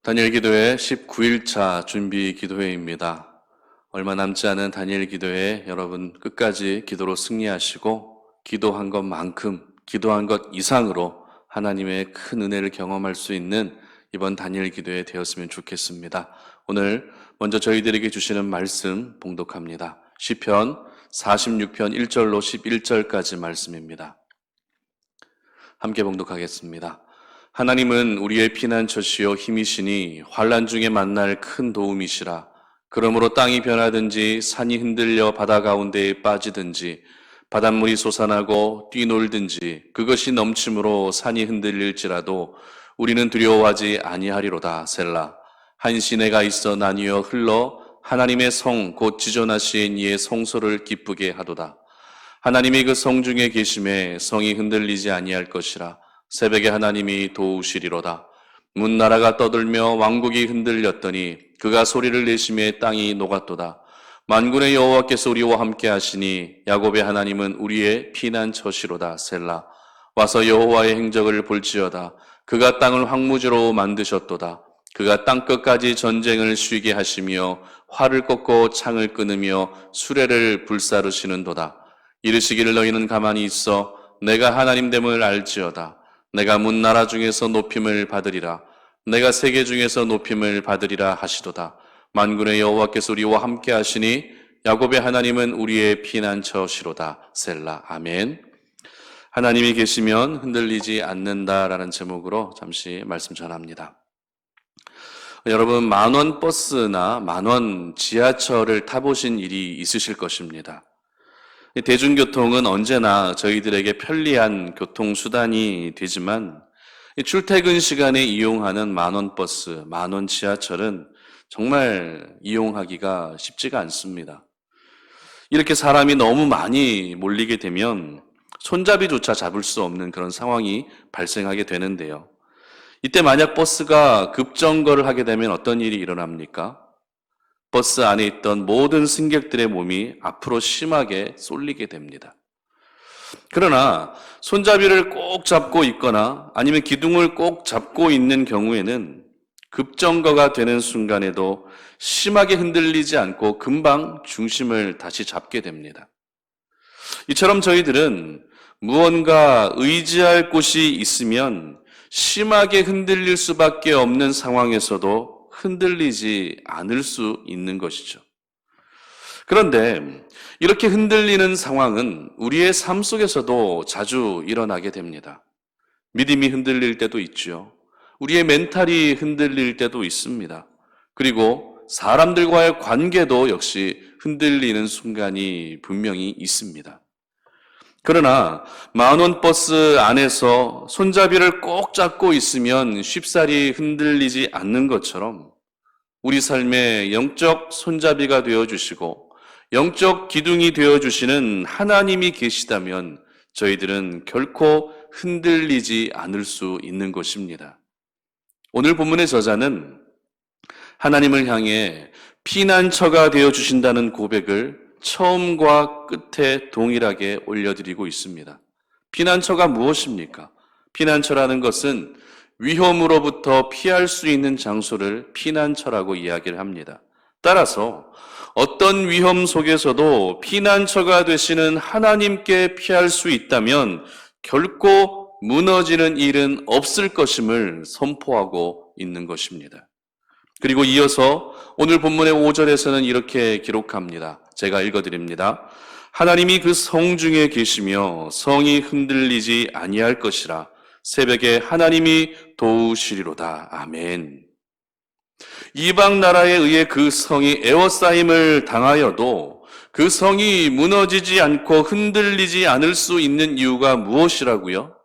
다니엘 기도회 19일차 준비 기도회입니다. 얼마 남지 않은 다니엘 기도회 여러분 끝까지 기도로 승리하시고 기도한 것만큼 기도한 것 이상으로 하나님의 큰 은혜를 경험할 수 있는 이번 다니엘 기도회 되었으면 좋겠습니다. 오늘 먼저 저희들에게 주시는 말씀 봉독합니다. 시편 46편 1절로 11절까지 말씀입니다. 함께 봉독하겠습니다. 하나님은 우리의 피난처시요 힘이시니 환난 중에 만날 큰 도움이시라. 그러므로 땅이 변하든지 산이 흔들려 바다 가운데에 빠지든지 바닷물이 솟아나고 뛰놀든지 그것이 넘침으로 산이 흔들릴지라도 우리는 두려워하지 아니하리로다. 셀라. 한 시내가 있어 나뉘어 흘러 하나님의 성 곧 지존하신 이의 성소를 기쁘게 하도다. 하나님이 그 성 중에 계심에 성이 흔들리지 아니할 것이라. 새벽에 하나님이 도우시리로다. 문나라가 떠들며 왕국이 흔들렸더니 그가 소리를 내심에 땅이 녹았도다. 만군의 여호와께서 우리와 함께 하시니 야곱의 하나님은 우리의 피난처시로다. 셀라. 와서 여호와의 행적을 볼지어다. 그가 땅을 황무지로 만드셨도다. 그가 땅끝까지 전쟁을 쉬게 하시며 활을 꺾고 창을 끊으며 수레를 불사르시는도다. 이르시기를 너희는 가만히 있어 내가 하나님됨을 알지어다. 내가 문나라 중에서 높임을 받으리라. 내가 세계 중에서 높임을 받으리라 하시도다. 만군의 여호와께서 우리와 함께 하시니 야곱의 하나님은 우리의 피난처시로다. 셀라. 아멘. 하나님이 계시면 흔들리지 않는다라는 제목으로 잠시 말씀 전합니다. 여러분, 만원 버스나 만원 지하철을 타보신 일이 있으실 것입니다. 대중교통은 언제나 저희들에게 편리한 교통수단이 되지만 출퇴근 시간에 이용하는 만원 버스, 만원 지하철은 정말 이용하기가 쉽지가 않습니다. 이렇게 사람이 너무 많이 몰리게 되면 손잡이조차 잡을 수 없는 그런 상황이 발생하게 되는데요. 이때 만약 버스가 급정거를 하게 되면 어떤 일이 일어납니까? 버스 안에 있던 모든 승객들의 몸이 앞으로 심하게 쏠리게 됩니다. 그러나 손잡이를 꼭 잡고 있거나 아니면 기둥을 꼭 잡고 있는 경우에는 급정거가 되는 순간에도 심하게 흔들리지 않고 금방 중심을 다시 잡게 됩니다. 이처럼 저희들은 무언가 의지할 곳이 있으면 심하게 흔들릴 수밖에 없는 상황에서도 흔들리지 않을 수 있는 것이죠. 그런데 이렇게 흔들리는 상황은 우리의 삶 속에서도 자주 일어나게 됩니다. 믿음이 흔들릴 때도 있죠. 우리의 멘탈이 흔들릴 때도 있습니다. 그리고 사람들과의 관계도 역시 흔들리는 순간이 분명히 있습니다. 그러나 만원 버스 안에서 손잡이를 꼭 잡고 있으면 쉽사리 흔들리지 않는 것처럼 우리 삶의 영적 손잡이가 되어주시고 영적 기둥이 되어주시는 하나님이 계시다면 저희들은 결코 흔들리지 않을 수 있는 것입니다. 오늘 본문의 저자는 하나님을 향해 피난처가 되어주신다는 고백을 처음과 끝에 동일하게 올려드리고 있습니다. 피난처가 무엇입니까? 피난처라는 것은 위험으로부터 피할 수 있는 장소를 피난처라고 이야기를 합니다. 따라서 어떤 위험 속에서도 피난처가 되시는 하나님께 피할 수 있다면 결코 무너지는 일은 없을 것임을 선포하고 있는 것입니다. 그리고 이어서 오늘 본문의 5절에서는 이렇게 기록합니다. 제가 읽어드립니다. 하나님이 그 성 중에 계시며 성이 흔들리지 아니할 것이라. 새벽에 하나님이 도우시리로다. 아멘. 이방 나라에 의해 그 성이 에워싸임을 당하여도 그 성이 무너지지 않고 흔들리지 않을 수 있는 이유가 무엇이라고요?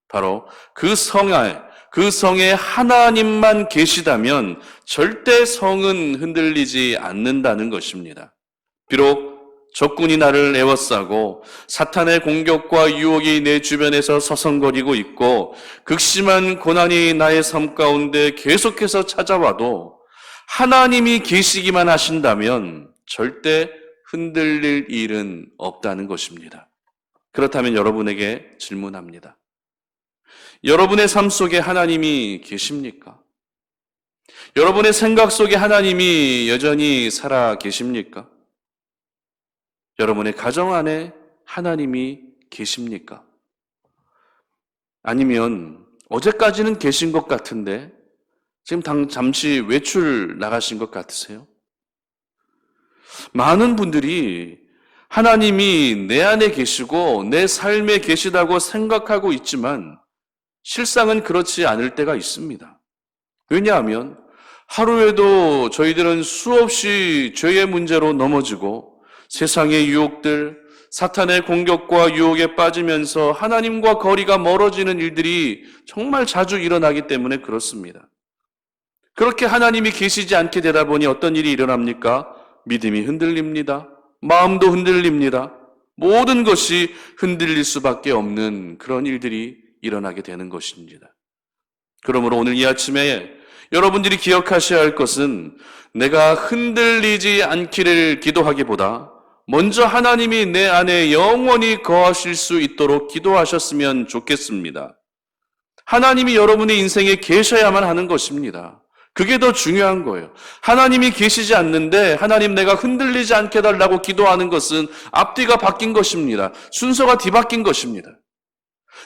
바로 그 성에 하나님만 계시다면 절대 성은 흔들리지 않는다는 것입니다. 비록 적군이 나를 에워싸고 사탄의 공격과 유혹이 내 주변에서 서성거리고 있고 극심한 고난이 나의 삶 가운데 계속해서 찾아와도 하나님이 계시기만 하신다면 절대 흔들릴 일은 없다는 것입니다. 그렇다면 여러분에게 질문합니다. 여러분의 삶 속에 하나님이 계십니까? 여러분의 생각 속에 하나님이 여전히 살아 계십니까? 여러분의 가정 안에 하나님이 계십니까? 아니면 어제까지는 계신 것 같은데 지금 잠시 외출 나가신 것 같으세요? 많은 분들이 하나님이 내 안에 계시고 내 삶에 계시다고 생각하고 있지만 실상은 그렇지 않을 때가 있습니다. 왜냐하면 하루에도 저희들은 수없이 죄의 문제로 넘어지고 세상의 유혹들, 사탄의 공격과 유혹에 빠지면서 하나님과 거리가 멀어지는 일들이 정말 자주 일어나기 때문에 그렇습니다. 그렇게 하나님이 계시지 않게 되다 보니 어떤 일이 일어납니까? 믿음이 흔들립니다. 마음도 흔들립니다. 모든 것이 흔들릴 수밖에 없는 그런 일들이 일어나게 되는 것입니다. 그러므로 오늘 이 아침에 여러분들이 기억하셔야 할 것은 내가 흔들리지 않기를 기도하기보다 먼저 하나님이 내 안에 영원히 거하실 수 있도록 기도하셨으면 좋겠습니다. 하나님이 여러분의 인생에 계셔야만 하는 것입니다. 그게 더 중요한 거예요. 하나님이 계시지 않는데 하나님 내가 흔들리지 않게 해달라고 기도하는 것은 앞뒤가 바뀐 것입니다. 순서가 뒤바뀐 것입니다.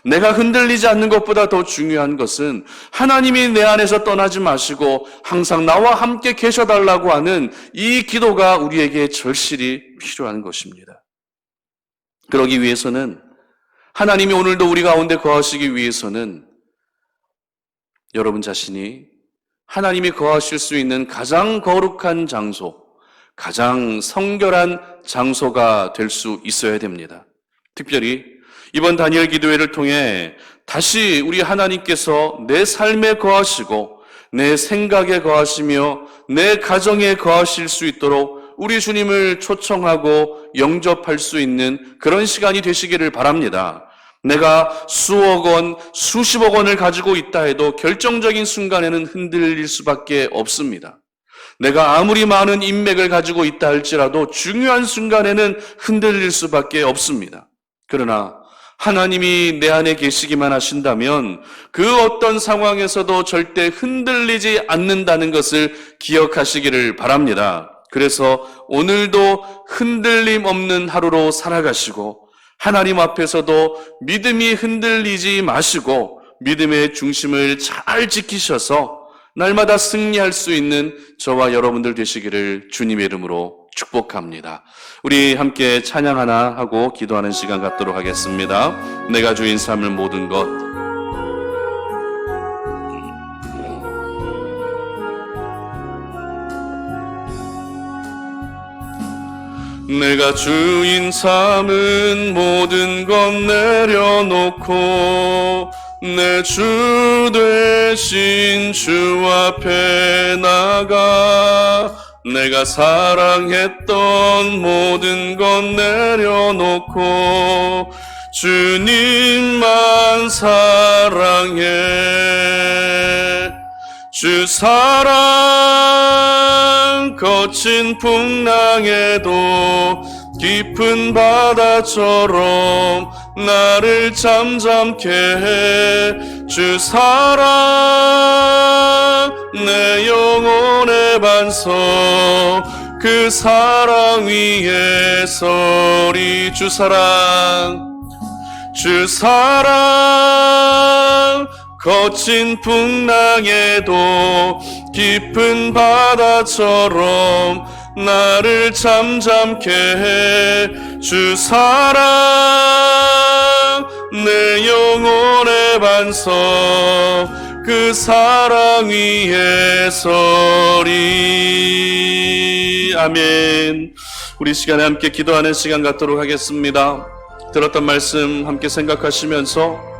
내가 흔들리지 않는 것보다 더 중요한 것은 하나님이 내 안에서 떠나지 마시고 항상 나와 함께 계셔달라고 하는 이 기도가 우리에게 절실히 필요한 것입니다. 그러기 위해서는 하나님이 오늘도 우리 가운데 거하시기 위해서는 여러분 자신이 하나님이 거하실 수 있는 가장 거룩한 장소, 가장 성결한 장소가 될 수 있어야 됩니다. 특별히 이번 다니엘 기도회를 통해 다시 우리 하나님께서 내 삶에 거하시고 내 생각에 거하시며 내 가정에 거하실 수 있도록 우리 주님을 초청하고 영접할 수 있는 그런 시간이 되시기를 바랍니다. 내가 수억 원, 수십억 원을 가지고 있다 해도 결정적인 순간에는 흔들릴 수밖에 없습니다. 내가 아무리 많은 인맥을 가지고 있다 할지라도 중요한 순간에는 흔들릴 수밖에 없습니다. 그러나 하나님이 내 안에 계시기만 하신다면 그 어떤 상황에서도 절대 흔들리지 않는다는 것을 기억하시기를 바랍니다. 그래서 오늘도 흔들림 없는 하루로 살아가시고 하나님 앞에서도 믿음이 흔들리지 마시고 믿음의 중심을 잘 지키셔서 날마다 승리할 수 있는 저와 여러분들 되시기를 주님의 이름으로 축복합니다. 우리 함께 찬양 하나 하고 기도하는 시간 갖도록 하겠습니다. 내가 주인 삼을 모든 것. 내가 주인 삼은 모든 것 내려놓고 내 주 되신 주 앞에 나가 내가 사랑했던 모든 것 내려놓고 주님만 사랑해. 주 사랑 거친 풍랑에도 깊은 바다처럼 나를 잠잠케 해. 주 사랑 내 영혼의 반석 그 사랑 위에 서리. 주 사랑 거친 풍랑에도 깊은 바다처럼 나를 잠잠케 해. 주 사랑 내 영혼의 반석 그 사랑 위에 서리. 아멘. 우리 시간에 함께 기도하는 시간 갖도록 하겠습니다. 들었던 말씀 함께 생각하시면서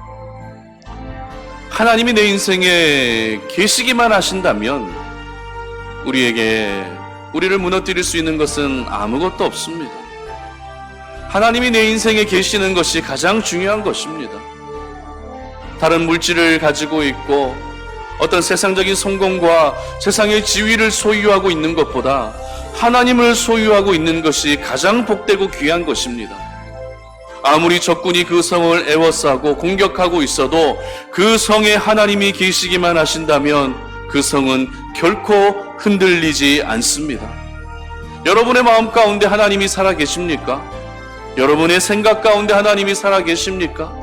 하나님이 내 인생에 계시기만 하신다면 우리를 무너뜨릴 수 있는 것은 아무것도 없습니다. 하나님이 내 인생에 계시는 것이 가장 중요한 것입니다. 다른 물질을 가지고 있고 어떤 세상적인 성공과 세상의 지위를 소유하고 있는 것보다 하나님을 소유하고 있는 것이 가장 복되고 귀한 것입니다. 아무리 적군이 그 성을 애워싸고 공격하고 있어도 그 성에 하나님이 계시기만 하신다면 그 성은 결코 흔들리지 않습니다. 여러분의 마음 가운데 하나님이 살아계십니까? 여러분의 생각 가운데 하나님이 살아계십니까?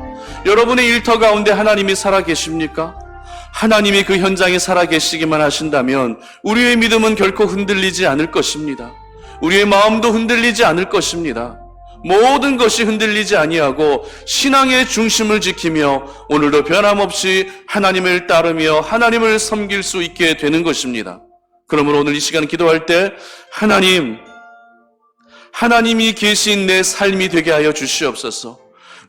여러분의 일터 가운데 하나님이 살아계십니까? 하나님이 그 현장에 살아계시기만 하신다면 우리의 믿음은 결코 흔들리지 않을 것입니다. 우리의 마음도 흔들리지 않을 것입니다. 모든 것이 흔들리지 아니하고 신앙의 중심을 지키며 오늘도 변함없이 하나님을 따르며 하나님을 섬길 수 있게 되는 것입니다. 그러므로 오늘 이 시간 기도할 때 하나님이 계신 내 삶이 되게 하여 주시옵소서.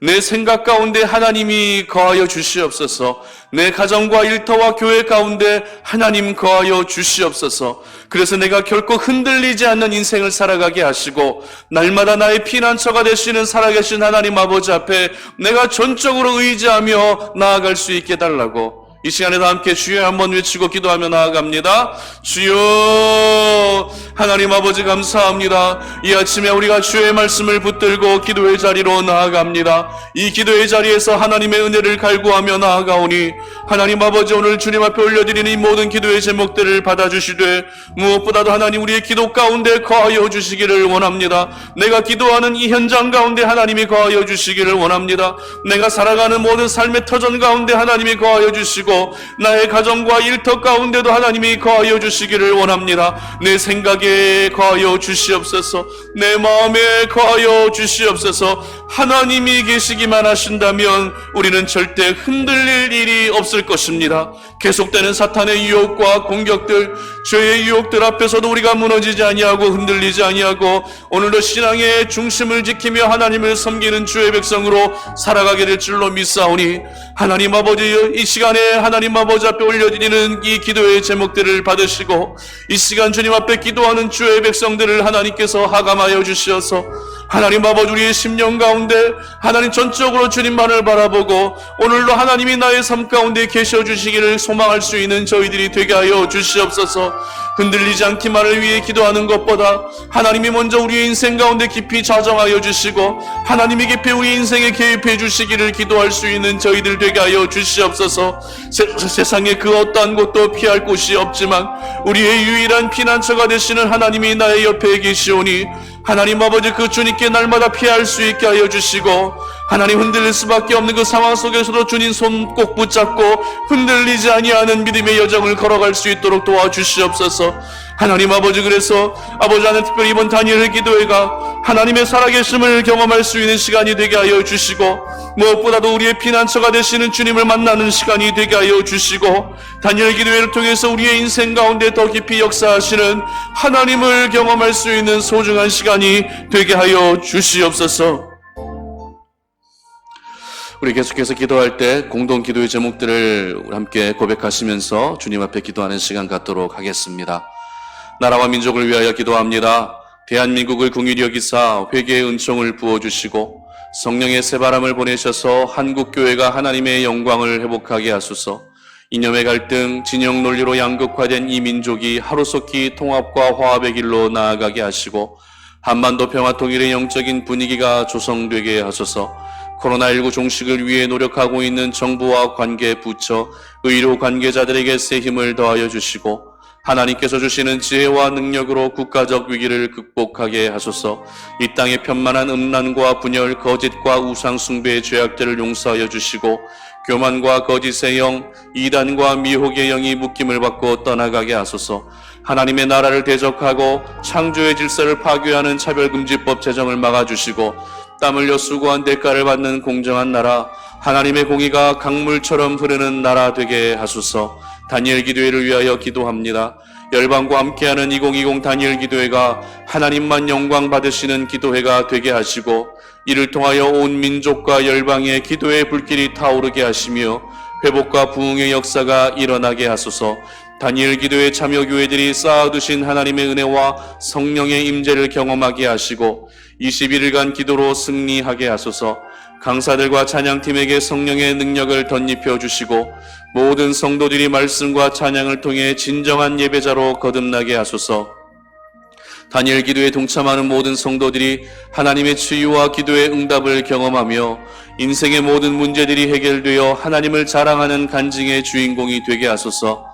내 생각 가운데 하나님이 거하여 주시옵소서. 내 가정과 일터와 교회 가운데 하나님 거하여 주시옵소서. 그래서 내가 결코 흔들리지 않는 인생을 살아가게 하시고 날마다 나의 피난처가 되시는 살아계신 하나님 아버지 앞에 내가 전적으로 의지하며 나아갈 수 있게 해달라고 이 시간에도 함께 주여 한번 외치고 기도하며 나아갑니다. 주여, 하나님 아버지 감사합니다. 이 아침에 우리가 주의 말씀을 붙들고 기도의 자리로 나아갑니다. 이 기도의 자리에서 하나님의 은혜를 갈구하며 나아가오니 하나님 아버지 오늘 주님 앞에 올려드리는 이 모든 기도의 제목들을 받아주시되 무엇보다도 하나님 우리의 기도 가운데 거하여 주시기를 원합니다. 내가 기도하는 이 현장 가운데 하나님이 거하여 주시기를 원합니다. 내가 살아가는 모든 삶의 터전 가운데 하나님이 거하여 주시고 나의 가정과 일터 가운데도 하나님이 거하여 주시기를 원합니다. 내 생각에 거하여 주시옵소서. 내 마음에 거하여 주시옵소서. 하나님이 계시기만 하신다면 우리는 절대 흔들릴 일이 없을 것입니다. 계속되는 사탄의 유혹과 공격들, 죄의 유혹들 앞에서도 우리가 무너지지 아니하고 흔들리지 아니하고 오늘도 신앙의 중심을 지키며 하나님을 섬기는 주의 백성으로 살아가게 될 줄로 믿사오니 하나님 아버지 이 시간에 하나님 아버지 앞에 올려드리는 이 기도의 제목들을 받으시고 이 시간 주님 앞에 기도하는 주의 백성들을 하나님께서 하감하여 주시어서 하나님 아버지 우리의 심령 가운데 하나님 전적으로 주님만을 바라보고 오늘도 하나님이 나의 삶 가운데 계셔 주시기를 소망할 수 있는 저희들이 되게 하여 주시옵소서. 흔들리지 않기만을 위해 기도하는 것보다 하나님이 먼저 우리의 인생 가운데 깊이 좌정하여 주시고 하나님이 깊이 우리 인생에 개입해 주시기를 기도할 수 있는 저희들 되게 하여 주시옵소서. 세상에 그 어떠한 곳도 피할 곳이 없지만 우리의 유일한 피난처가 되시는 하나님이 나의 옆에 계시오니 하나님 아버지 그 주님께 날마다 피할 수 있게 하여 주시고 하나님 흔들릴 수밖에 없는 그 상황 속에서도 주님 손 꼭 붙잡고 흔들리지 아니하는 믿음의 여정을 걸어갈 수 있도록 도와주시옵소서. 하나님 아버지 그래서 아버지 하나님 특별히 이번 다니엘의 기도회가 하나님의 살아계심을 경험할 수 있는 시간이 되게 하여 주시고 무엇보다도 우리의 피난처가 되시는 주님을 만나는 시간이 되게 하여 주시고 다니엘 기도회를 통해서 우리의 인생 가운데 더 깊이 역사하시는 하나님을 경험할 수 있는 소중한 시간이 되게 하여 주시옵소서. 우리 계속해서 기도할 때 공동 기도의 제목들을 함께 고백하시면서 주님 앞에 기도하는 시간 갖도록 하겠습니다. 나라와 민족을 위하여 기도합니다. 대한민국을 긍휼히 여기사 회개의 은총을 부어주시고 성령의 새바람을 보내셔서 한국교회가 하나님의 영광을 회복하게 하소서. 이념의 갈등, 진영 논리로 양극화된 이 민족이 하루속히 통합과 화합의 길로 나아가게 하시고 한반도 평화 통일의 영적인 분위기가 조성되게 하소서. 코로나19 종식을 위해 노력하고 있는 정부와 관계 부처, 의료 관계자들에게 새 힘을 더하여 주시고 하나님께서 주시는 지혜와 능력으로 국가적 위기를 극복하게 하소서. 이 땅의 편만한 음란과 분열, 거짓과 우상 숭배의 죄악들을 용서하여 주시고 교만과 거짓의 영, 이단과 미혹의 영이 묶임을 받고 떠나가게 하소서. 하나님의 나라를 대적하고 창조의 질서를 파괴하는 차별금지법 제정을 막아주시고 땀 흘려 수고한 대가를 받는 공정한 나라, 하나님의 공의가 강물처럼 흐르는 나라 되게 하소서. 다니엘 기도회를 위하여 기도합니다. 열방과 함께하는 2020 다니엘 기도회가 하나님만 영광 받으시는 기도회가 되게 하시고 이를 통하여 온 민족과 열방의 기도의 불길이 타오르게 하시며 회복과 부흥의 역사가 일어나게 하소서. 다니엘 기도회 참여교회들이 쌓아두신 하나님의 은혜와 성령의 임재를 경험하게 하시고 21일간 기도로 승리하게 하소서. 강사들과 찬양팀에게 성령의 능력을 덧입혀 주시고 모든 성도들이 말씀과 찬양을 통해 진정한 예배자로 거듭나게 하소서. 다니엘 기도에 동참하는 모든 성도들이 하나님의 치유와 기도의 응답을 경험하며 인생의 모든 문제들이 해결되어 하나님을 자랑하는 간증의 주인공이 되게 하소서.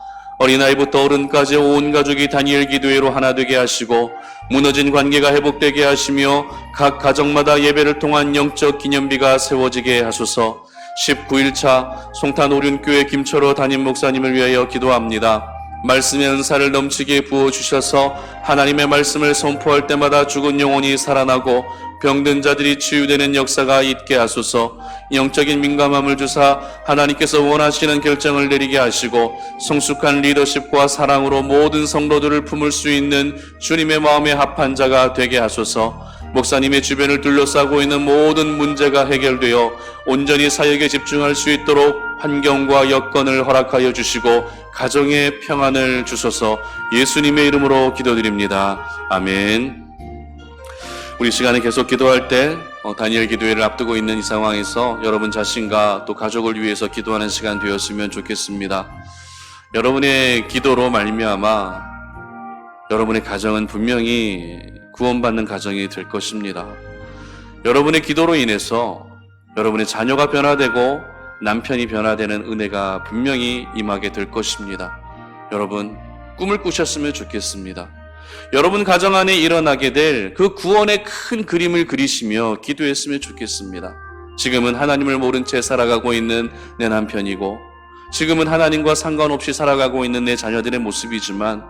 어린아이부터 어른까지 온 가족이 다니엘 기도회로 하나 되게 하시고 무너진 관계가 회복되게 하시며 각 가정마다 예배를 통한 영적 기념비가 세워지게 하소서. 19일차 송탄 오륜교회 김철호 담임 목사님을 위하여 기도합니다. 말씀의 은사를 넘치게 부어주셔서 하나님의 말씀을 선포할 때마다 죽은 영혼이 살아나고 병든 자들이 치유되는 역사가 있게 하소서. 영적인 민감함을 주사 하나님께서 원하시는 결정을 내리게 하시고 성숙한 리더십과 사랑으로 모든 성도들을 품을 수 있는 주님의 마음에 합한 자가 되게 하소서. 목사님의 주변을 둘러싸고 있는 모든 문제가 해결되어 온전히 사역에 집중할 수 있도록 환경과 여건을 허락하여 주시고 가정의 평안을 주소서. 예수님의 이름으로 기도드립니다. 아멘. 우리 시간에 계속 기도할 때 다니엘 기도회를 앞두고 있는 이 상황에서 여러분 자신과 또 가족을 위해서 기도하는 시간 되었으면 좋겠습니다. 여러분의 기도로 말미암아 여러분의 가정은 분명히 구원받는 가정이 될 것입니다. 여러분의 기도로 인해서 여러분의 자녀가 변화되고 남편이 변화되는 은혜가 분명히 임하게 될 것입니다. 여러분 꿈을 꾸셨으면 좋겠습니다. 여러분 가정 안에 일어나게 될 그 구원의 큰 그림을 그리시며 기도했으면 좋겠습니다. 지금은 하나님을 모른 채 살아가고 있는 내 남편이고 지금은 하나님과 상관없이 살아가고 있는 내 자녀들의 모습이지만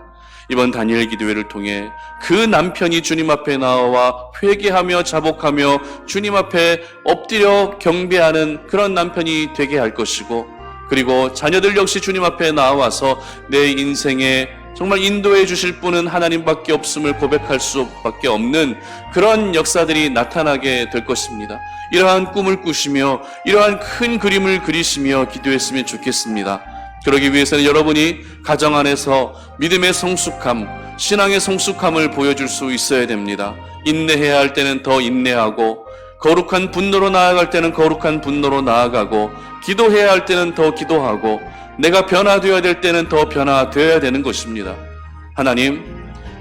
이번 다니엘 기도회를 통해 그 남편이 주님 앞에 나와 회개하며 자복하며 주님 앞에 엎드려 경배하는 그런 남편이 되게 할 것이고, 그리고 자녀들 역시 주님 앞에 나와서 내 인생에 정말 인도해 주실 분은 하나님밖에 없음을 고백할 수밖에 없는 그런 역사들이 나타나게 될 것입니다. 이러한 꿈을 꾸시며 이러한 큰 그림을 그리시며 기도했으면 좋겠습니다. 그러기 위해서는 여러분이 가정 안에서 믿음의 성숙함, 신앙의 성숙함을 보여줄 수 있어야 됩니다. 인내해야 할 때는 더 인내하고, 거룩한 분노로 나아갈 때는 거룩한 분노로 나아가고, 기도해야 할 때는 더 기도하고, 내가 변화되어야 될 때는 더 변화되어야 되는 것입니다. 하나님,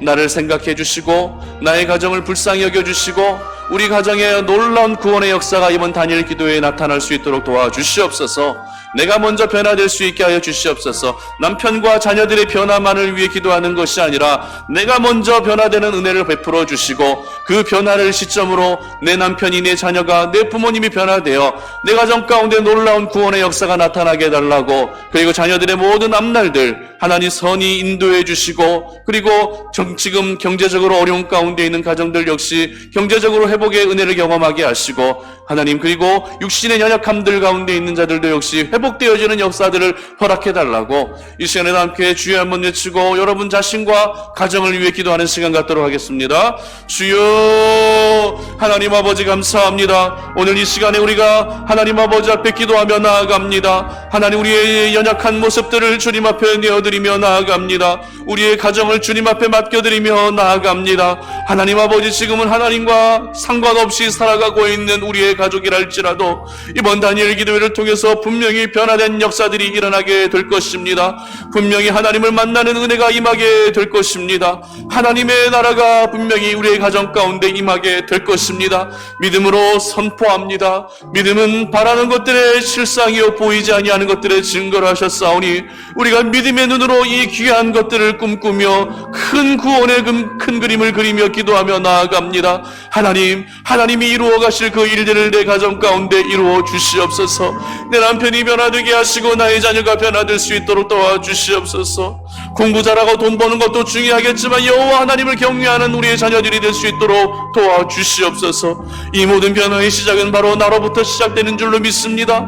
나를 생각해 주시고 나의 가정을 불쌍히 여겨주시고 우리 가정에 놀라운 구원의 역사가 이번 다니엘 기도회에 나타날 수 있도록 도와주시옵소서. 내가 먼저 변화될 수 있게 하여 주시옵소서. 남편과 자녀들의 변화만을 위해 기도하는 것이 아니라 내가 먼저 변화되는 은혜를 베풀어 주시고 그 변화를 시점으로 내 남편이, 내 자녀가, 내 부모님이 변화되어 내 가정 가운데 놀라운 구원의 역사가 나타나게 해달라고, 그리고 자녀들의 모든 앞날들 하나님 선히 인도해 주시고, 그리고 지금 경제적으로 어려운 가운데 있는 가정들 역시 경제적으로 회복의 은혜를 경험하게 하시고, 하나님, 그리고 육신의 연약함들 가운데 있는 자들도 역시 회복되어지는 역사들을 허락해달라고 이 시간에 함께 주여 한번 외치고 여러분 자신과 가정을 위해 기도하는 시간 갖도록 하겠습니다. 주여, 하나님 아버지 감사합니다. 오늘 이 시간에 우리가 하나님 아버지 앞에 기도하며 나아갑니다. 하나님, 우리의 연약한 모습들을 주님 앞에 내어드리며 나아갑니다. 우리의 가정을 주님 앞에 맡겨드리며 나아갑니다. 하나님 아버지, 지금은 하나님과 상관없이 살아가고 있는 우리의 가족이랄지라도 이번 다니엘 기도회를 통해서 분명히 변화된 역사들이 일어나게 될 것입니다. 분명히 하나님을 만나는 은혜가 임하게 될 것입니다. 하나님의 나라가 분명히 우리의 가정 가운데 임하게 될 것입니다. 믿음으로 선포합니다. 믿음은 바라는 것들의 실상이요 보이지 아니하는 것들의 증거를 하셨사오니 우리가 믿음의 눈으로 이 귀한 것들을 꿈꾸며 큰 구원의 큰 그림을 그리며 기도하며 나아갑니다. 하나님, 하나님이 이루어 가실 그 일들을 내 가정 가운데 이루어 주시옵소서. 내 남편이 변화되게 하시고 나의 자녀가 변화될 수 있도록 도와주시옵소서. 공부 잘하고 돈 버는 것도 중요하겠지만 여호와 하나님을 경외하는 우리의 자녀들이 될 수 있도록 도와주시옵소서. 이 모든 변화의 시작은 바로 나로부터 시작되는 줄로 믿습니다.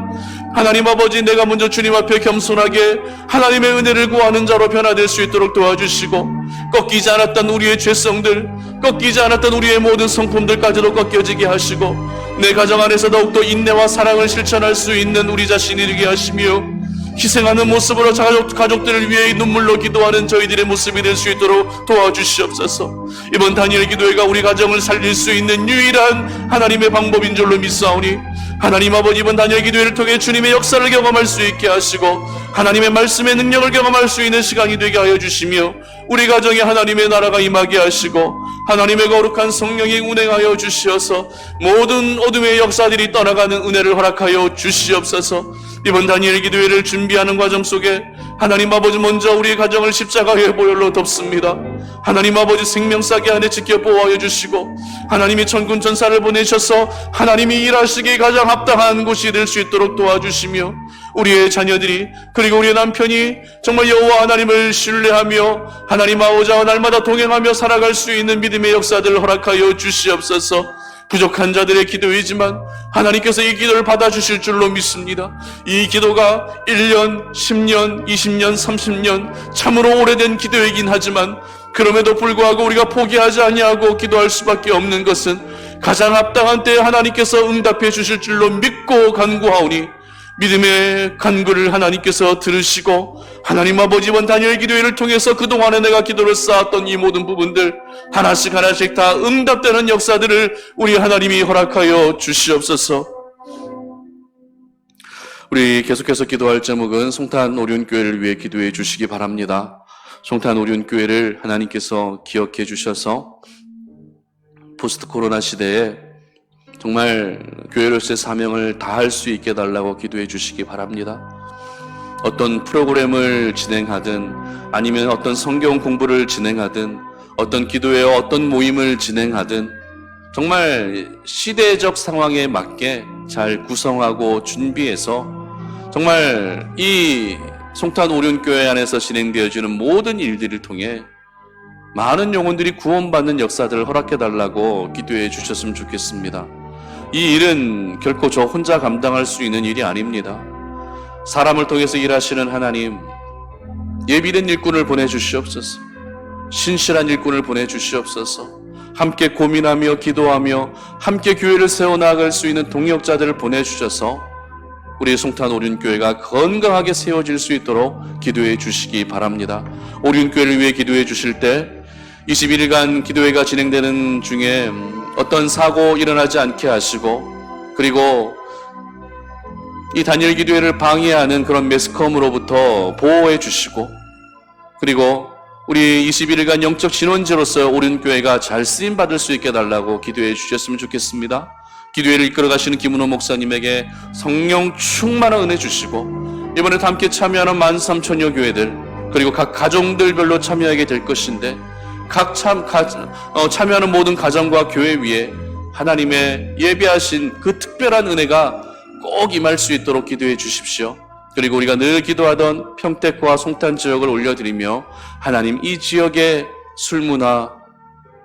하나님 아버지, 내가 먼저 주님 앞에 겸손하게 하나님의 은혜를 구하는 자로 변화될 수 있도록 도와주시고, 꺾이지 않았던 우리의 죄성들, 꺾이지 않았던 우리의 모든 성품들까지도 꺾여지게 하시고, 내 가정 안에서 더욱더 인내와 사랑을 실천할 수 있는 우리 자신이 되게 하시며, 희생하는 모습으로 가족들을 위해 눈물로 기도하는 저희들의 모습이 될 수 있도록 도와주시옵소서. 이번 다니엘 기도회가 우리 가정을 살릴 수 있는 유일한 하나님의 방법인 줄로 믿사오니 하나님 아버지, 이번 다니엘 기도회를 통해 주님의 역사를 경험할 수 있게 하시고 하나님의 말씀의 능력을 경험할 수 있는 시간이 되게 하여 주시며 우리 가정에 하나님의 나라가 임하게 하시고 하나님의 거룩한 성령이 운행하여 주시어서 모든 어둠의 역사들이 떠나가는 은혜를 허락하여 주시옵소서. 이번 다니엘 기도회를 준비하는 과정 속에 하나님 아버지, 먼저 우리의 가정을 십자가의 보혈로 덮습니다. 하나님 아버지, 생명사기 안에 지켜 보호하여 주시고 하나님이 천군 천사를 보내셔서 하나님이 일하시기에 가장 합당한 곳이 될 수 있도록 도와주시며 우리의 자녀들이, 그리고 우리의 남편이 정말 여호와 하나님을 신뢰하며 하나님 아버지와 날마다 동행하며 살아갈 수 있는 믿음의 역사들을 허락하여 주시옵소서. 부족한 자들의 기도이지만 하나님께서 이 기도를 받아주실 줄로 믿습니다. 이 기도가 1년, 10년, 20년, 30년 참으로 오래된 기도이긴 하지만 그럼에도 불구하고 우리가 포기하지 아니하고 기도할 수밖에 없는 것은 가장 합당한 때에 하나님께서 응답해 주실 줄로 믿고 간구하오니 믿음의 간구를 하나님께서 들으시고 하나님 아버지, 이번 다니엘 기도회를 통해서 그동안에 내가 기도를 쌓았던 이 모든 부분들 하나씩 하나씩 다 응답되는 역사들을 우리 하나님이 허락하여 주시옵소서. 우리 계속해서 기도할 제목은 송탄 오륜교회를 위해 기도해 주시기 바랍니다. 송탄 오륜교회를 하나님께서 기억해 주셔서 포스트 코로나 시대에 정말 교회로서의 사명을 다할 수 있게 해달라고 기도해 주시기 바랍니다. 어떤 프로그램을 진행하든 아니면 어떤 성경 공부를 진행하든 어떤 기도회와 어떤 모임을 진행하든 정말 시대적 상황에 맞게 잘 구성하고 준비해서 정말 이 송탄 오륜교회 안에서 진행되어지는 모든 일들을 통해 많은 영혼들이 구원받는 역사들을 허락해달라고 기도해 주셨으면 좋겠습니다. 이 일은 결코 저 혼자 감당할 수 있는 일이 아닙니다. 사람을 통해서 일하시는 하나님, 예비된 일꾼을 보내주시옵소서. 신실한 일꾼을 보내주시옵소서. 함께 고민하며 기도하며 함께 교회를 세워나갈 수 있는 동역자들을 보내주셔서 우리 송탄 오륜교회가 건강하게 세워질 수 있도록 기도해 주시기 바랍니다. 오륜교회를 위해 기도해 주실 때 21일간 기도회가 진행되는 중에 어떤 사고 일어나지 않게 하시고, 그리고 이 다니엘 기도회를 방해하는 그런 매스컴으로부터 보호해 주시고, 그리고 우리 21일간 영적 진원지로서 오륜교회가 잘 쓰임받을 수 있게 해달라고 기도해 주셨으면 좋겠습니다. 기도회를 이끌어가시는 김은호 목사님에게 성령 충만한 은혜 주시고, 이번에 함께 참여하는 13,000여 교회들, 그리고 각 가정들별로 참여하게 될 것인데 참여하는 모든 가정과 교회 위에 하나님의 예비하신 그 특별한 은혜가 꼭 임할 수 있도록 기도해 주십시오. 그리고 우리가 늘 기도하던 평택과 송탄 지역을 올려드리며 하나님, 이 지역의 술문화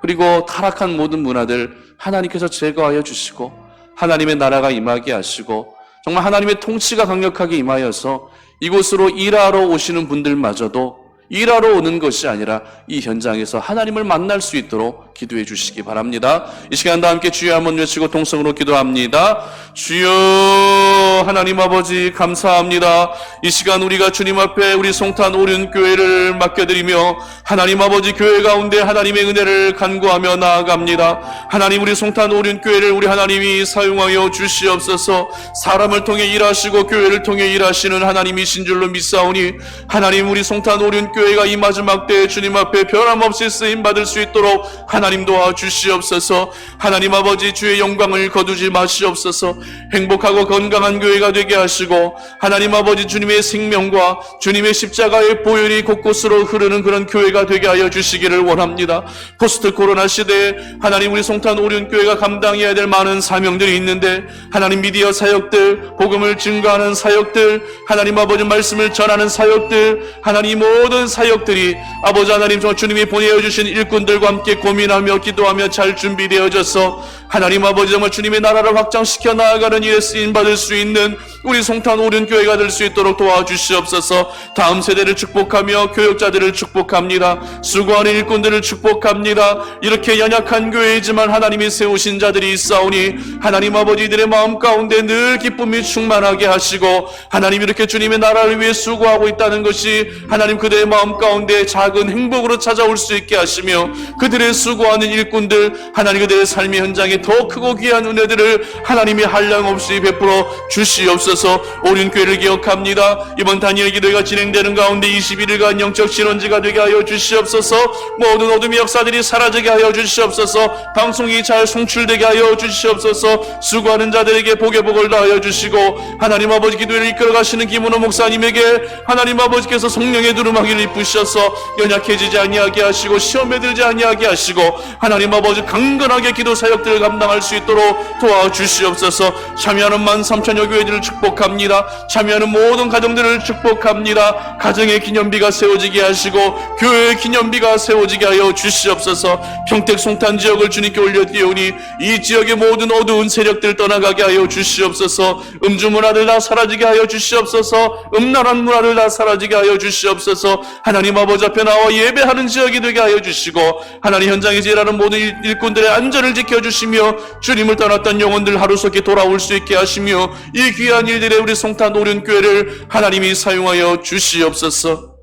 그리고 타락한 모든 문화들 하나님께서 제거하여 주시고 하나님의 나라가 임하게 하시고 정말 하나님의 통치가 강력하게 임하여서 이곳으로 일하러 오시는 분들마저도 일하러 오는 것이 아니라 이 현장에서 하나님을 만날 수 있도록 기도해 주시기 바랍니다. 이 시간 다 함께 주여 한번 외치고 동성으로 기도합니다. 주여 하나님 아버지, 감사합니다. 이 시간 우리가 주님 앞에 우리 송탄 오륜교회를 맡겨드리며 하나님 아버지, 교회 가운데 하나님의 은혜를 간구하며 나아갑니다. 하나님, 우리 송탄 오륜교회를 우리 하나님이 사용하여 주시옵소서. 사람을 통해 일하시고 교회를 통해 일하시는 하나님이신 줄로 믿사오니 하나님, 우리 송탄 오륜교회가 이 마지막 때에 주님 앞에 변함없이 쓰임받을 수 있도록 하나님 도와주시옵소서. 하나님 아버지, 주의 영광을 거두지 마시옵소서. 행복하고 건강한 교회가 되게 하시고 하나님 아버지, 주님의 생명과 주님의 십자가의 보혈이 곳곳으로 흐르는 그런 교회가 되게 하여 주시기를 원합니다. 포스트 코로나 시대에 하나님, 우리 송탄 오륜교회가 감당해야 될 많은 사명들이 있는데 하나님, 미디어 사역들, 복음을 증거하는 사역들, 하나님 아버지 말씀을 전하는 사역들, 하나님 모든 사역들이 아버지 하나님, 정말 주님이 보내주신 일꾼들과 함께 고민하며 기도하며 잘 준비되어져서 하나님 아버지, 정말 주님의 나라를 확장시켜 나아가는 일에 쓰임받을 수 있는 우리 송탄 오륜교회가 될 수 있도록 도와주시옵소서. 다음 세대를 축복하며 교역자들을 축복합니다. 수고하는 일꾼들을 축복합니다. 이렇게 연약한 교회이지만 하나님이 세우신 자들이 있사오니 하나님 아버지, 이들의 마음 가운데 늘 기쁨이 충만하게 하시고 하나님, 이렇게 주님의 나라를 위해 수고하고 있다는 것이 하나님 그들의 마음 마음 가운데 작은 행복으로 찾아올 수 있게 하시며 그들의 수고하는 일꾼들 하나님 그들의 삶의 현장에 더 크고 귀한 은혜들을 하나님이 한량없이 베풀어 주시옵소서. 오륜교회를 기억합니다. 이번 다니엘 기도회가 진행되는 가운데 21일간 영적 진원지가 되게 하여 주시옵소서. 모든 어둠의 역사들이 사라지게 하여 주시옵소서. 방송이 잘 송출되게 하여 주시옵소서. 수고하는 자들에게 복의 복을 다하여 주시고 하나님 아버지 기도회를 이끌어 가시는 김은호 목사님에게 하나님 아버지께서 성령의 두루마기를 입으셔서 연약해지지 아니하게 하시고 시험에 들지 아니하게 하시고 하나님 아버지 강건하게 기도 사역들을 감당할 수 있도록 도와주시옵소서. 참여하는 13,000여 교회들을 축복합니다. 참여하는 모든 가정들을 축복합니다. 가정의 기념비가 세워지게 하시고 교회의 기념비가 세워지게 하여 주시옵소서. 평택 송탄 지역을 주님께 올려드리오니 이 지역의 모든 어두운 세력들 떠나가게 하여 주시옵소서. 음주 문화들 다 사라지게 하여 주시옵소서. 음란한 문화들 다 사라지게 하여 주시옵소서. 하나님 아버지 앞에 나와 예배하는 지역이 되게 하여 주시고 하나님 현장에서 일하는 모든 일꾼들의 안전을 지켜주시며 주님을 떠났던 영혼들 하루속히 돌아올 수 있게 하시며 이 귀한 일들에 우리 송탄 오륜교회를 하나님이 사용하여 주시옵소서.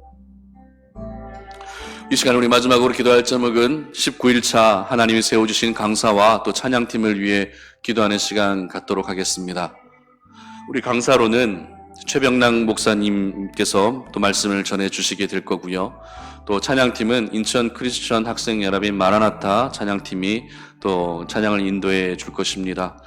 이 시간 우리 마지막으로 기도할 제목은 19일차 하나님이 세워주신 강사와 또 찬양팀을 위해 기도하는 시간 갖도록 하겠습니다. 우리 강사로는 최병랑 목사님께서 또 말씀을 전해주시게 될 거고요. 또 찬양팀은 인천 크리스천 학생연합인 마라나타 찬양팀이 또 찬양을 인도해 줄 것입니다.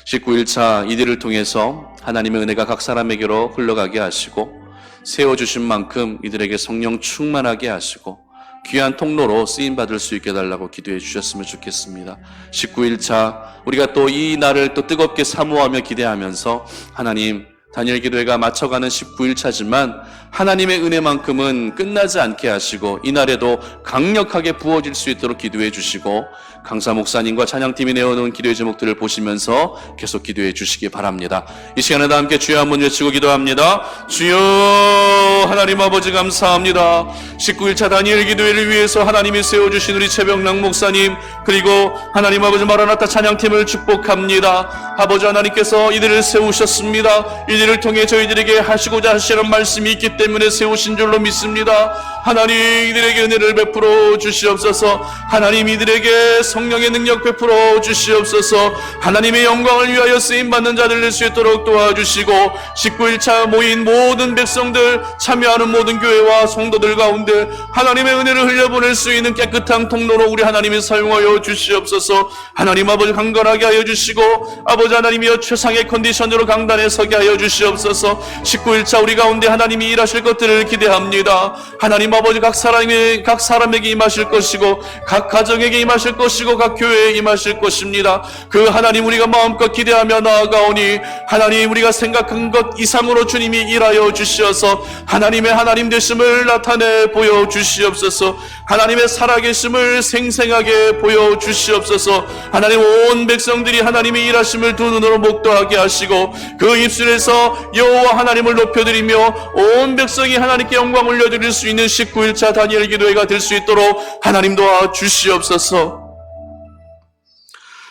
19일차 이들을 통해서 하나님의 은혜가 각 사람에게로 흘러가게 하시고 세워주신 만큼 이들에게 성령 충만하게 하시고 귀한 통로로 쓰임받을 수 있게 해달라고 기도해 주셨으면 좋겠습니다. 19일차 우리가 또 이 날을 또 뜨겁게 사모하며 기대하면서 하나님 다니엘 기도회가 맞춰가는 19일차지만 하나님의 은혜만큼은 끝나지 않게 하시고 이날에도 강력하게 부어질 수 있도록 기도해 주시고 강사 목사님과 찬양팀이 내어놓은 기도의 제목들을 보시면서 계속 기도해 주시기 바랍니다. 이 시간에 다 함께 주여 한번 외치고 기도합니다. 주여 하나님 아버지 감사합니다. 19일차 다니엘 기도회를 위해서 하나님이 세워주신 우리 최병랑 목사님 그리고 하나님 아버지 마라나타 찬양팀을 축복합니다. 아버지 하나님께서 이들을 세우셨습니다. 이들을 통해 저희들에게 하시고자 하시는 말씀이 있기 때문에 세우신 줄로 믿습니다. 하나님 이들에게 은혜를 베풀어 주시옵소서. 하나님 이들에게 성령의 능력 베풀어 주시옵소서. 하나님의 영광을 위하여 쓰임받는 자들 될 수 있도록 도와주시고 19일차 모인 모든 백성들 참여하는 모든 교회와 성도들 가운데 하나님의 은혜를 흘려보낼 수 있는 깨끗한 통로로 우리 하나님이 사용하여 주시옵소서. 하나님 아버지 강건하게 하여 주시고 아버지 하나님이여 최상의 컨디션으로 강단에 서게 하여 주시옵소서. 19일차 우리 가운데 하나님이 일하실 것들을 기대합니다. 하나님 아버지 각 사람에게 임하실 것이고 각 가정에게 임하실 것이고 각 교회에 임하실 것입니다. 그 하나님 우리가 마음껏 기대하며 나아가오니 하나님 우리가 생각한 것 이상으로 주님이 일하여 주시어서 하나님의 하나님 되심을 나타내 보여주시옵소서. 하나님의 살아계심을 생생하게 보여주시옵소서. 하나님 온 백성들이 하나님의 일하심을 두 눈으로 목도하게 하시고 그 입술에서 여호와 하나님을 높여드리며 온 백성이 하나님께 영광 올려드릴 수 있는 19일차 다니엘 기도회가 될 수 있도록 하나님 도와주시옵소서.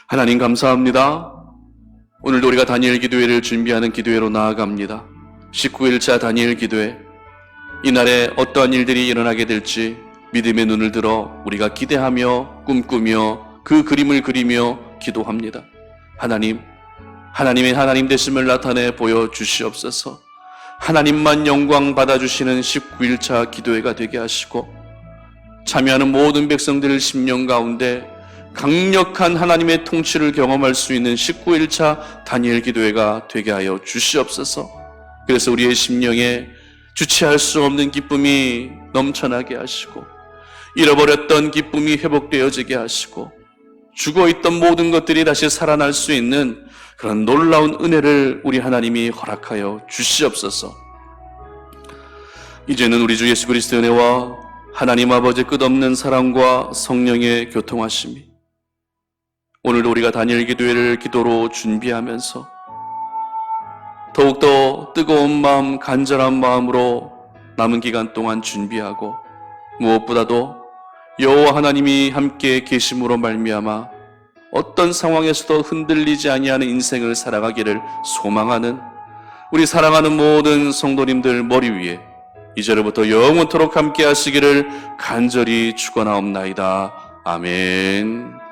하나님 감사합니다. 오늘도 우리가 다니엘 기도회를 준비하는 기도회로 나아갑니다. 19일차 다니엘 기도회 이날에 어떠한 일들이 일어나게 될지 믿음의 눈을 들어 우리가 기대하며 꿈꾸며 그 그림을 그리며 기도합니다. 하나님의 하나님 되심을 나타내 보여주시옵소서. 하나님만 영광 받아주시는 19일차 기도회가 되게 하시고 참여하는 모든 백성들의 심령 가운데 강력한 하나님의 통치를 경험할 수 있는 19일차 다니엘 기도회가 되게 하여 주시옵소서. 그래서 우리의 심령에 주체할 수 없는 기쁨이 넘쳐나게 하시고 잃어버렸던 기쁨이 회복되어지게 하시고 죽어있던 모든 것들이 다시 살아날 수 있는 그런 놀라운 은혜를 우리 하나님이 허락하여 주시옵소서. 이제는 우리 주 예수 그리스도의 은혜와 하나님 아버지 끝없는 사랑과 성령의 교통하심이 오늘도 우리가 다니엘 기도회를 기도로 준비하면서 더욱더 뜨거운 마음, 간절한 마음으로 남은 기간 동안 준비하고 무엇보다도 여호와 하나님이 함께 계심으로 말미암아 어떤 상황에서도 흔들리지 아니하는 인생을 살아가기를 소망하는 우리 사랑하는 모든 성도님들 머리 위에 이제로부터 영원토록 함께 하시기를 간절히 축원하옵나이다. 아멘.